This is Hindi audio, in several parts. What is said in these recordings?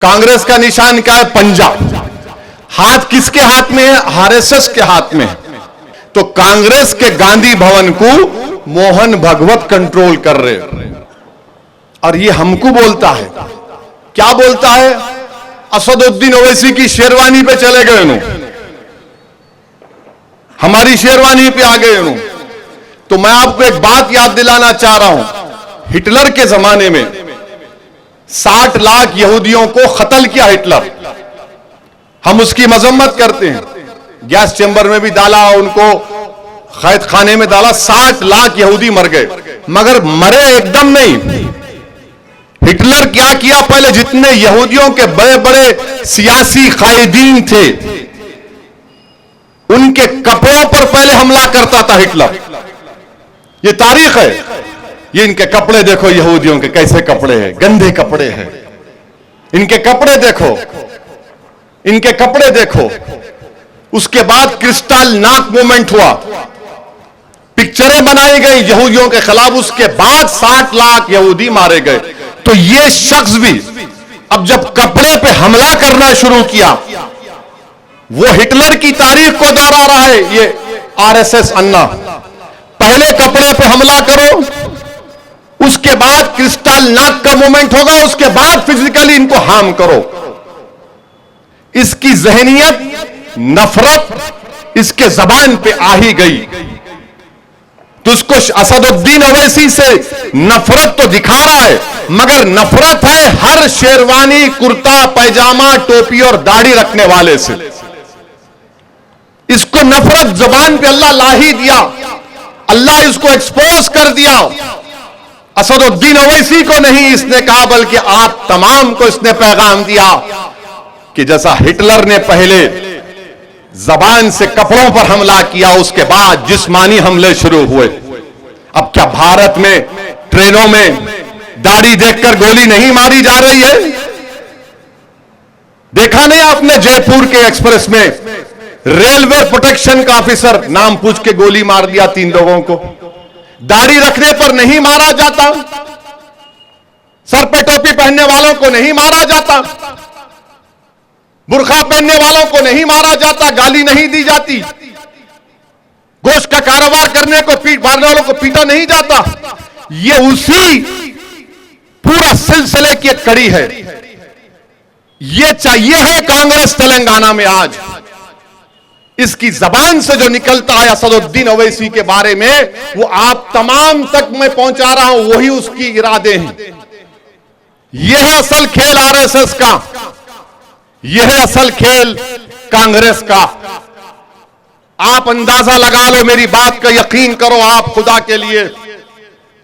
कांग्रेस का निशान क्या है? पंजा। हाथ किसके हाथ में है? आरएसएस के हाथ में है। तो कांग्रेस के गांधी भवन को मोहन भगवत कंट्रोल कर रहे और ये हमको बोलता है, क्या बोलता है? असदुद्दीन ओवैसी की शेरवानी पे चले गए नो, हमारी शेरवानी पे आ गए नो। तो मैं आपको एक बात याद दिलाना चाह रहा हूं, हिटलर के जमाने में 60 लाख यहूदियों को कत्ल किया हिटलर। हम उसकी मजम्मत करते हैं, गैस चैम्बर में भी डाला, उनको कैद खाने में डाला, 60 लाख यहूदी मर गए। मगर मरे एकदम नहीं। हिटलर क्या किया? पहले जितने यहूदियों के बड़े बड़े सियासी कायदीन थे उनके कपड़ों पर पहले हमला करता था हिटलर। ये तारीख है। ये इनके कपड़े देखो, यहूदियों के कैसे कपड़े हैं, गंदे कपड़े हैं। इनके कपड़े देखो, इनके कपड़े देखो। उसके बाद क्रिस्टल नाक मूवमेंट हुआ, पिक्चरें बनाई गई यहूदियों के खिलाफ। उसके बाद 60 लाख यहूदी मारे गए। तो ये शख्स भी अब जब कपड़े पे हमला करना शुरू किया, वो हिटलर की तारीख को दोहरा रहा है। ये आरएसएस अन्ना, पहले कपड़े पे हमला करो, उसके बाद क्रिस्टल नाक का मूवमेंट होगा, उसके बाद फिजिकली इनको हार्म करो। इसकी जहनियत, नफरत इसके जबान पे आ ही गई। तो उसको असदुद्दीन ओवैसी से नफरत तो दिखा रहा है, मगर नफरत है हर शेरवानी, कुर्ता पैजामा, टोपी और दाढ़ी रखने वाले से। इसको नफरत जबान पे अल्लाह ला ही दिया, अल्लाह इसको एक्सपोज कर दिया। असदुद्दीन ओवैसी को नहीं इसने कहा, बल्कि आप तमाम को इसने पैगाम दिया कि जैसा हिटलर ने पहले जबान से कपड़ों पर हमला किया, उसके बाद जिस्मानी हमले शुरू हुए। अब क्या भारत में ट्रेनों में दाढ़ी देखकर गोली नहीं मारी जा रही है? देखा नहीं आपने जयपुर के एक्सप्रेस में रेलवे प्रोटेक्शन का ऑफिसर नाम पूछ के गोली मार दिया 3 लोगों को। दाढ़ी रखने पर नहीं मारा जाता, सर पे टोपी पहनने वालों को नहीं मारा जाता, बुर्खा पहनने वालों को नहीं मारा जाता, गाली नहीं दी जाती, गोश्त का कारोबार करने को मारने वालों को पीटा नहीं जाता। ये उसी पूरा सिलसिले की एक कड़ी है। ये चाहिए है कांग्रेस तेलंगाना में आज। इसकी जबान से जो निकलता है असदुद्दीन ओवैसी के बारे में, वो आप तमाम तक मैं पहुंचा रहा हूं, वही उसकी इरादे हैं। यह है असल खेल आरएसएस का, यह है असल खेल कांग्रेस का। आप अंदाजा लगा लो, मेरी बात का यकीन करो आप खुदा के लिए,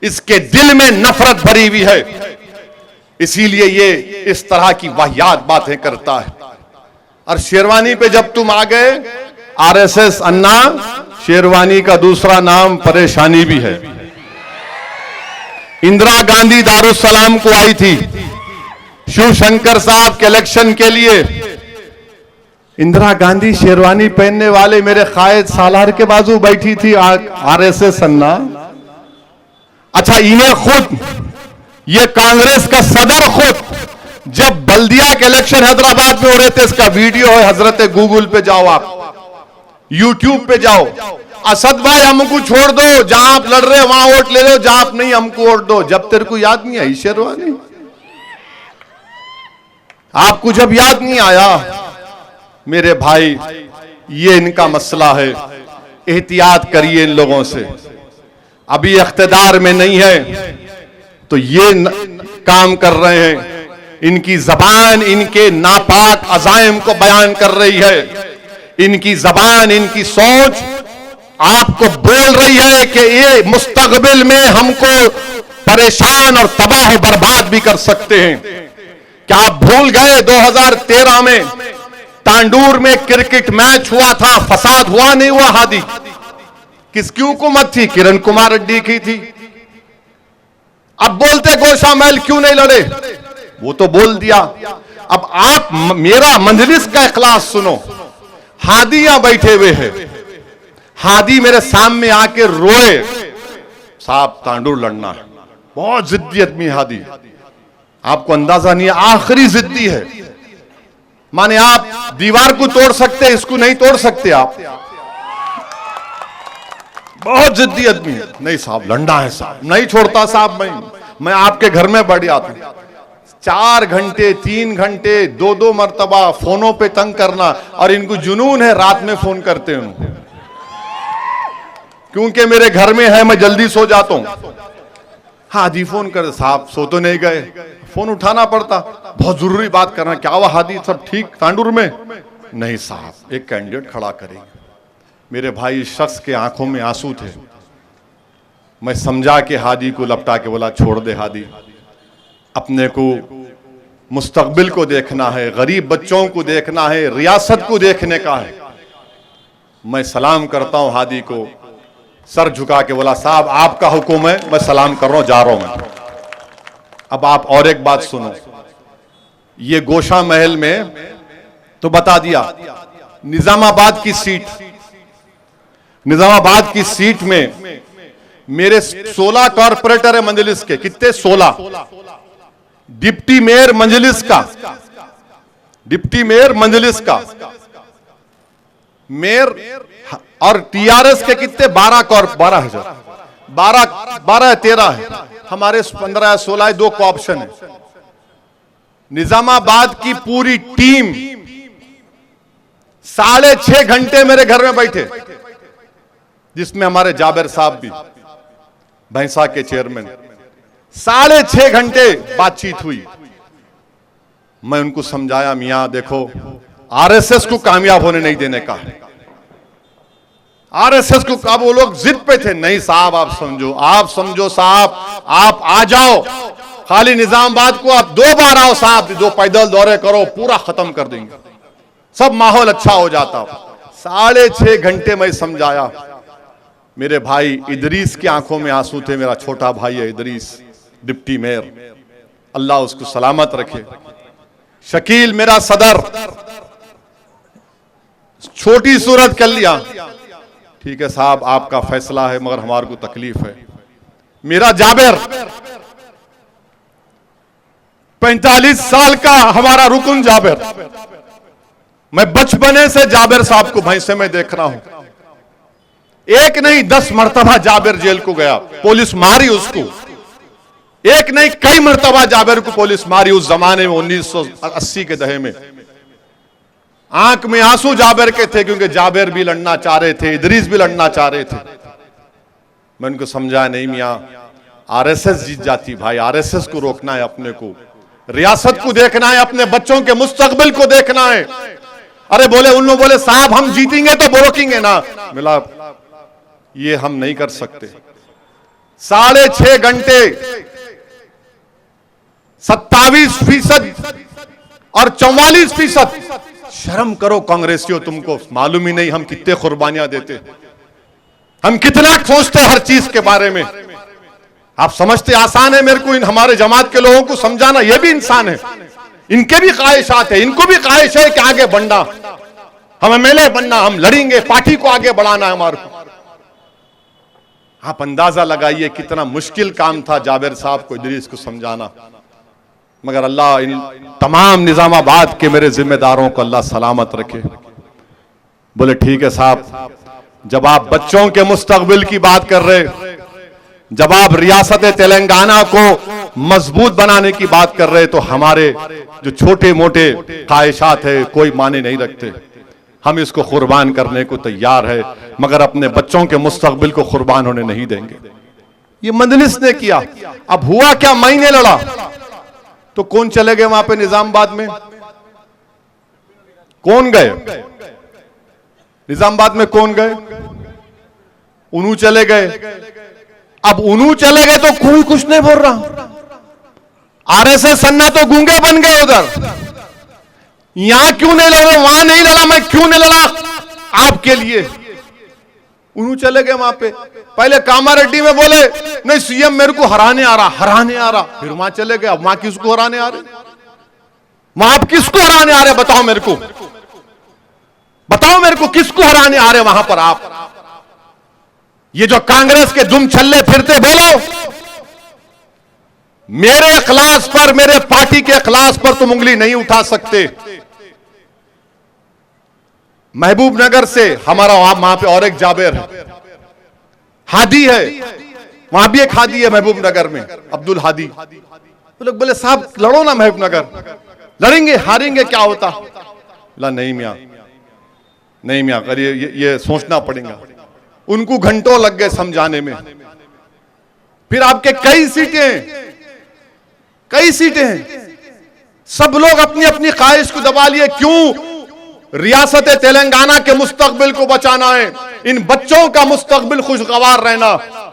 इसके दिल में नफरत भरी हुई है, इसीलिए ये इस तरह की वाहियात बातें करता है। और शेरवानी पे जब तुम आ गए, आरएसएस अन्ना, शेरवानी का दूसरा नाम परेशानी भी है। इंदिरा गांधी दारुसलाम को आई थी शिवशंकर साहब के इलेक्शन के लिए। इंदिरा गांधी शेरवानी पहनने वाले मेरे कायद सालार के बाजू बैठी थी आरएसएस अन्ना। अच्छा, इन्हें खुद, ये कांग्रेस का सदर खुद, जब बल्दिया के इलेक्शन हैदराबाद में हो रहे थे, इसका वीडियो है, हजरत गूगल पे जाओ, आप यूट्यूब पे जाओ। असद भाई हमको छोड़ दो, जहां आप लड़ रहे वहां वोट ले लो, जहां आप नहीं हमको वोट दो। जब तेरे को याद नहीं आई शेरवानी, आपको जब याद नहीं आया, मेरे भाई ये इनका मसला है, एहतियात करिए इन लोगों से। अभी इख्तिदार में नहीं है तो ये काम कर रहे हैं, इनकी जबान इनके नापाक अजाइम को बयान कर रही है, इनकी जबान, इनकी सोच आपको बोल रही है कि ये मुस्तकबिल में हमको परेशान और तबाह बर्बाद भी कर सकते हैं। क्या आप भूल गए 2013 में तांडूर में क्रिकेट मैच हुआ था, फसाद हुआ नहीं हुआ? हादी किसकी हुकूमत थी? किरण कुमार रेड्डी की थी। अब बोलते गोशा महल क्यों नहीं लड़े, वो तो बोल दिया। अब आप मेरा मंजलिस का इखलास सुनो। हादी यहां बैठे हुए हैं, हादी मेरे सामने आके रोए, साहब तांडूर लड़ना है, बहुत जिद्दी आदमी हादी। आपको अंदाजा नहीं है, आखिरी जिद्दी है। माने आप दीवार को तोड़ सकते, इसको नहीं तोड़ सकते आप। बहुत जिद्दी आदमी है। नहीं साहब लंडा है साहब, नहीं छोड़ता साहब। मैं आपके घर में बढ़ जाता हूं। 4 घंटे 3 घंटे 2-2 मरतबा फोनों पे तंग करना, और इनको जुनून है रात में फोन करते हैं, क्योंकि मेरे घर में है, मैं जल्दी सो जाता हूं। हादी फोन कर, साहब सो तो नहीं गए, फोन उठाना पड़ता, बहुत जरूरी बात करना। क्या हुआ हादी, सब ठीक तांडुर में? नहीं साहब एक कैंडिडेट खड़ा करेंगे। मेरे भाई इस शख्स के आंखों में आंसू थे। मैं समझा के हादी को लपटा के बोला, छोड़ दे हादी, अपने को मुस्तकबिल को देखना है, गरीब बच्चों को देखना है, रियासत को देखने का है। मैं सलाम करता हूं हादी को, सर झुका के बोला, साहब आपका हुक्म है, मैं सलाम कर रहा हूं, जा रहा हूं मैं। अब आप और एक बात सुनो, ये गोशा महल में तो बता दिया, निजामाबाद की सीट, निजामाबाद की सीट में मेरे 16 कॉर्पोरेटर है मंजलिस के। कितने? 16। डिप्टी मेयर मंजलिस का, डिप्टी मेयर मंजलिस का मेयर, और टीआरएस के कितने? 12 है। हमारे 15 या 16 है, 2 को ऑप्शन है। निजामाबाद की पूरी टीम 6.5 घंटे मेरे घर में बैठे, जिसमें हमारे जाबिर साहब भी, भैंसा के चेयरमैन। 6.5 घंटे बातचीत हुई। मैं उनको समझाया, मियां देखो आरएसएस को कामयाब होने नहीं देने का है। आरएसएस को, अब वो लोग जिद पे थे, नहीं साहब आप समझो साहब, आप आ जाओ, खाली निजामाबाद को आप 2 बार आओ साहब, 2 पैदल दौरे करो, पूरा खत्म कर देंगे, सब माहौल अच्छा हो जाता। 6.5 घंटे मैं समझाया। मेरे भाई इदरीस की आंखों में आंसू थे। मेरा छोटा भाई है इदरीस, डिप्टी मेयर, अल्लाह उसको सलामत रखे। शकील मेरा सदर, छोटी सूरत कर लिया, ठीक है साहब आपका फैसला है, मगर हमारे को तकलीफ है। मेरा जाबिर 45 साल का हमारा रुकन जाबिर, मैं बचपने से जाबिर साहब को भैंसे में देख रहा हूं। एक नहीं 10 मरतबा जाबिर जेल को गया, पुलिस मारी उसको। एक नहीं कई मरतबा जाबिर को पुलिस मारी उस जमाने में, 1980 के दहे में। आंख में आंसू जाबिर के थे, क्योंकि जाबिर भी लड़ना चाह रहे थे, इदरीस भी लड़ना चाह रहे थे। मैं उनको समझाया, नहीं मियां आरएसएस जीत जाती भाई, आरएसएस को रोकना है, अपने को रियासत को देखना है, अपने बच्चों के मुस्तकबिल को देखना है। अरे बोले, उन लोग बोले साहब हम जीतेंगे तो रोकेंगे ना। मिला ये हम नहीं कर सकते। 6.5 घंटे 27% और 44%। शर्म करो कांग्रेसियों, तुमको मालूम ही नहीं हम कितने कुर्बानियां देते, हम कितना सोचते हर चीज के बारे में। आप समझते आसान है मेरे को इन हमारे जमात के लोगों को समझाना? ये भी इंसान है, इनके भी ख्वाहिशात है, इनको भी ख्वाहिश है कि आगे बढ़ना, हम एमएलए बनना, हम लड़ेंगे, पार्टी को आगे बढ़ाना है हमारे को। आप अंदाजा लगाइए कितना मुश्किल काम था जाबिर साहब को, इदरीस को समझाना। मगर अल्लाह इन तमाम निजामाबाद के मेरे जिम्मेदारों को अल्लाह सलामत रखे। बोले ठीक है साहब, जब आप बच्चों के मुस्तकबिल की बात कर रहे, जब आप रियासत तेलंगाना को मजबूत बनाने की बात कर रहे, तो हमारे जो छोटे मोटे ख्वाहिशात है कोई माने नहीं रखते। हम इसको कुर्बान करने को तैयार है, मगर अपने बच्चों के मुस्तकबिल को कुर्बान होने नहीं देंगे। ये मजलिस ने किया। अब हुआ क्या, महीने लड़ा तो कौन चले गए वहां पे निजामाबाद में? कौन गए निजामाबाद में? कौन गए? उन्हों चले गए। अब उन्हों चले गए तो कोई कुछ नहीं बोल रहा। आरएसएस सन्ना तो गूंगे बन गए उधर। यहां क्यों नहीं लड़ा, वहां नहीं लड़ा, मैं क्यों नहीं लड़ा आपके लिए? उन्हों चले गए वहां पे। पहले कामारेड्डी में बोले नहीं सीएम मेरे को हराने आ रहा, फिर वहां चले गए। अब वहां किसको हराने आ रहे? वहां आप किसको हराने आ रहे? बताओ मेरे को, बताओ मेरे को किसको हराने आ रहे वहां पर आप? ये जो कांग्रेस के दुम छल्ले फिरते, बोलो मेरे इखलास पर, मेरे पार्टी के इखलास पर तुम उंगली नहीं उठा सकते। महबूब नगर से हमारा वहां पे और एक जाबिर है, हादी है, वहां भी एक हादी है महबूब नगर में, अब्दुल हादी। तो लोग बोले साहब लड़ो ना महबूब नगर, लड़ेंगे हारेंगे क्या होता? बोला नहीं मियां, नहीं मियां, अगर ये सोचना पड़ेगा। उनको घंटों लग गए समझाने में। फिर आपके कई सीटें हैं, सब लोग अपनी अपनी ख्वाहिश को दबा लिए। क्यों? रियासत तेलंगाना के मुस्तकबिल को बचाना है, इन बच्चों का मुस्तकबिल खुशगवार रहना।